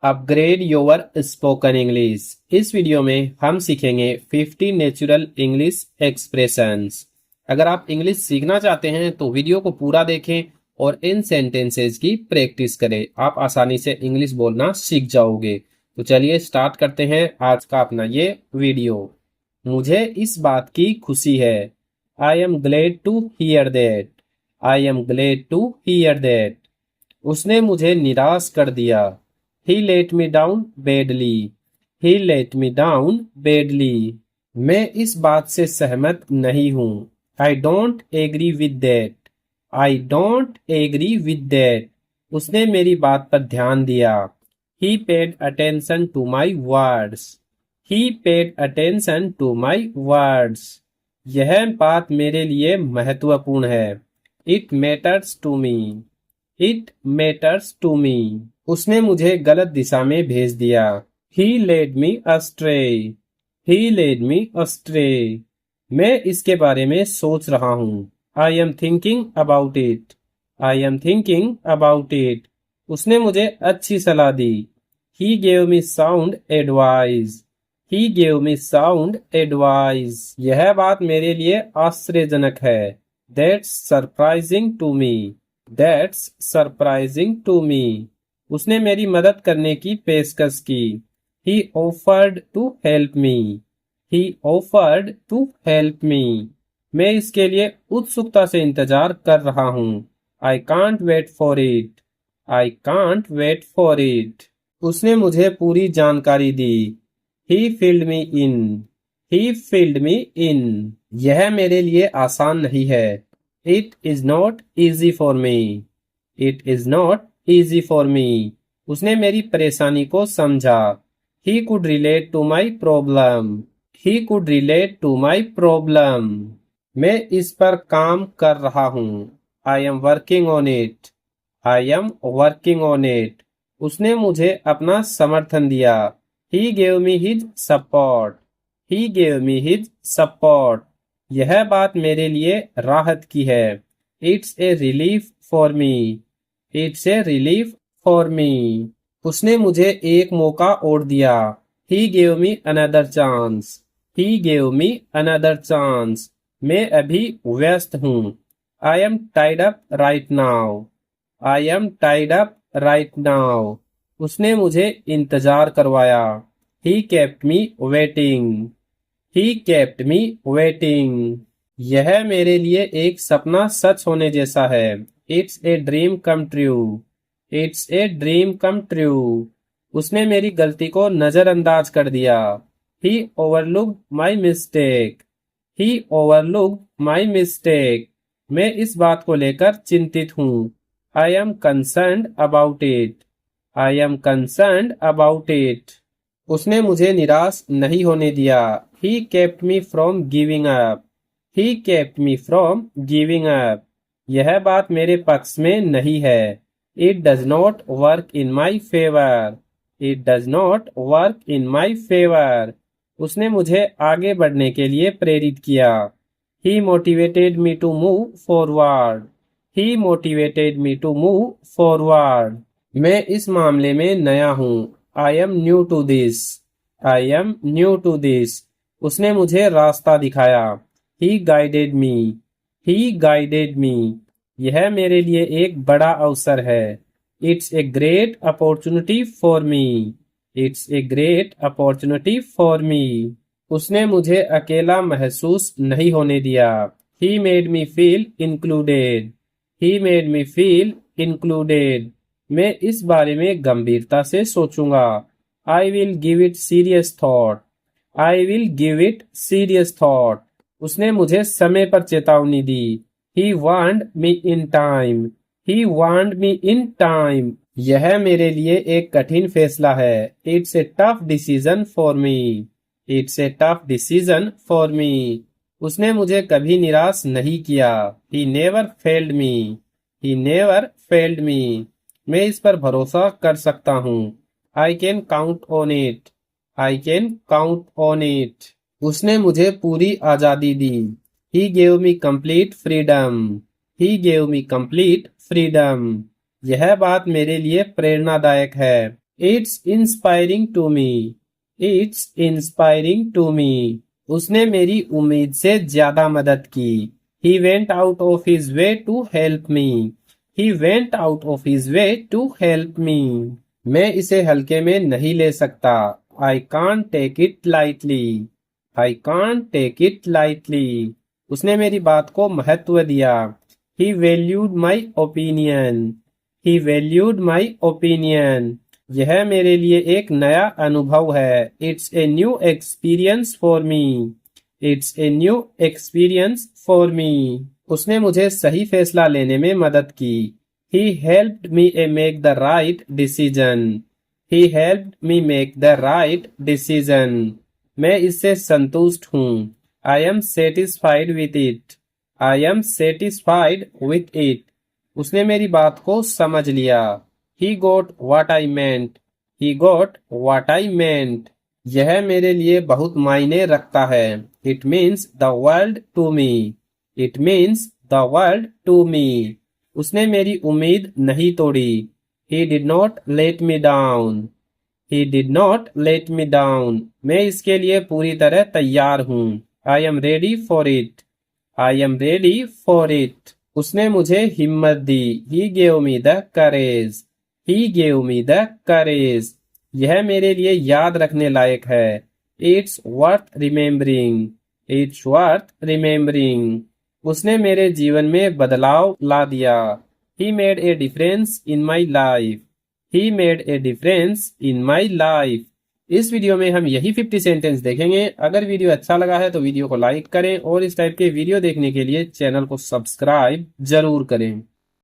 Upgrade your spoken English. इस video में हम सीखेंगे 50 नेचुरल इंग्लिश एक्सप्रेशंस। अगर आप इंग्लिश सीखना चाहते हैं तो वीडियो को पूरा देखें और इन सेंटेंसेस की प्रैक्टिस करें। आप आसानी से इंग्लिश बोलना सीख जाओगे। तो चलिए स्टार्ट करते हैं आज का अपना ये वीडियो। मुझे इस बात की खुशी है। I am glad to hear that. I am glad to hear that. उसने मुझे निराश कर दिया। He let me down badly. He let me down badly. मैं इस बात से सहमत नहीं हूँ। I don't agree with that. I don't agree with that. उसने मेरी बात पर ध्यान दिया। He paid attention to my words. He paid attention to my words. यह बात मेरे लिए महत्वपूर्ण है। It matters to me. It matters to me. उसने मुझे गलत दिशा में भेज दिया। He led me astray. He led me astray. मैं इसके बारे में सोच रहा हूँ। I am thinking about it. I am thinking about it. उसने मुझे अच्छी सलाह दी। He gave me sound advice. He gave me sound advice. यह बात मेरे लिए आश्चर्यजनक है। That's surprising to me. That's surprising to me. उसने मेरी मदद करने की पेशकश की। He offered to help me. He offered to help me. मैं इसके लिए उत्सुकता से इंतजार कर रहा हूँ। I can't wait for it. I can't wait for it. उसने मुझे पूरी जानकारी दी। He filled me in. He filled me in. यह मेरे लिए आसान नहीं है। It is not easy for me. It is not easy for me. उसने मेरी परेशानी को समझा। He could relate to my problem. He could relate to my problem. मैं इस पर काम कर रहा हूँ। I am working on it. I am working on it. उसने मुझे अपना समर्थन दिया। He gave me his support. He gave me his support. यह बात मेरे लिए राहत की है। It's a relief for me. It's a relief for me. उसने मुझे एक मौका और दिया। He gave me another chance. He gave me another chance. मैं अभी व्यस्त हूँ। I am tied up right now. I am tied up right now. उसने मुझे इंतजार करवाया। He kept me waiting. He kept me waiting. यह मेरे लिए एक सपना सच होने जैसा है। It's a dream come true. It's a dream come true. उसने मेरी गलती को नजरअंदाज कर दिया। He overlooked my mistake. He overlooked my mistake. मैं इस बात को लेकर चिंतित हूँ। I am concerned about it. I am concerned about it. उसने मुझे निराश नहीं होने दिया। He kept me from giving up. He kept me from giving up. यह बात मेरे पक्ष में नहीं है। It does not work in my favor. It does not work in my favor. उसने मुझे आगे बढ़ने के लिए प्रेरित किया। He motivated me to move forward. He motivated me to move forward. मैं इस मामले में नया हूँ। I am new to this. I am new to this. उसने मुझे रास्ता दिखाया। He guided me. He guided me. यह मेरे लिए एक बड़ा अवसर है। It's a great opportunity for me. It's a great opportunity for me. उसने मुझे अकेला महसूस नहीं होने दिया। He made me feel included. He made me feel included. मैं इस बारे में गंभीरता से सोचूंगा। I will give it serious thought. I will give it serious thought. उसने मुझे समय पर चेतावनी दी। He warned me in time. He warned me in time. यह मेरे लिए एक कठिन फैसला है। It's a tough decision for me. It's a tough decision for me. उसने मुझे कभी निराश नहीं किया। He never failed me. He never failed me. मैं इस पर भरोसा कर सकता हूँ। I can count on it. I can count on it. उसने मुझे पूरी आजादी दी। He gave me complete freedom. He gave me complete freedom. यह बात मेरे लिए प्रेरणादायक है। It's inspiring to me. It's inspiring to me. उसने मेरी उम्मीद से ज्यादा मदद की। He went out of his way to help me. He went out of his way to help me. मैं इसे हल्के में नहीं ले सकता। I can't take it lightly. I can't take it lightly. उसने मेरी बात को महत्व दिया। He valued my opinion. He valued my opinion. यह मेरे लिए एक नया अनुभव है। It's a new experience for me. It's a new experience for me. उसने मुझे सही फैसला लेने में मदद की। He helped me make the right decision. He helped me make the right decision. मैं इससे संतुष्ट हूँ। I am satisfied with it. I am satisfied with it. उसने मेरी बात को समझ लिया। He got what I meant. He got what I meant. यह मेरे लिए बहुत मायने रखता है। It means the world to me. It means the world to me. उसने मेरी उम्मीद नहीं तोड़ी। He did not let me down. He did not let me down. मैं इसके लिए पूरी तरह तैयार हूँ। I am ready for it. I am ready for it. उसने मुझे हिम्मत दी। He gave me the courage. He gave me the courage. यह मेरे लिए याद रखने लायक है। It's worth remembering. It's worth remembering. उसने मेरे जीवन में बदलाव ला दिया। He made a difference in my life. He made a difference in my life. इस वीडियो में हम यही 50 सेंटेंस देखेंगे। अगर वीडियो अच्छा लगा है तो वीडियो को लाइक करें और इस टाइप के वीडियो देखने के लिए चैनल को सब्सक्राइब जरूर करें।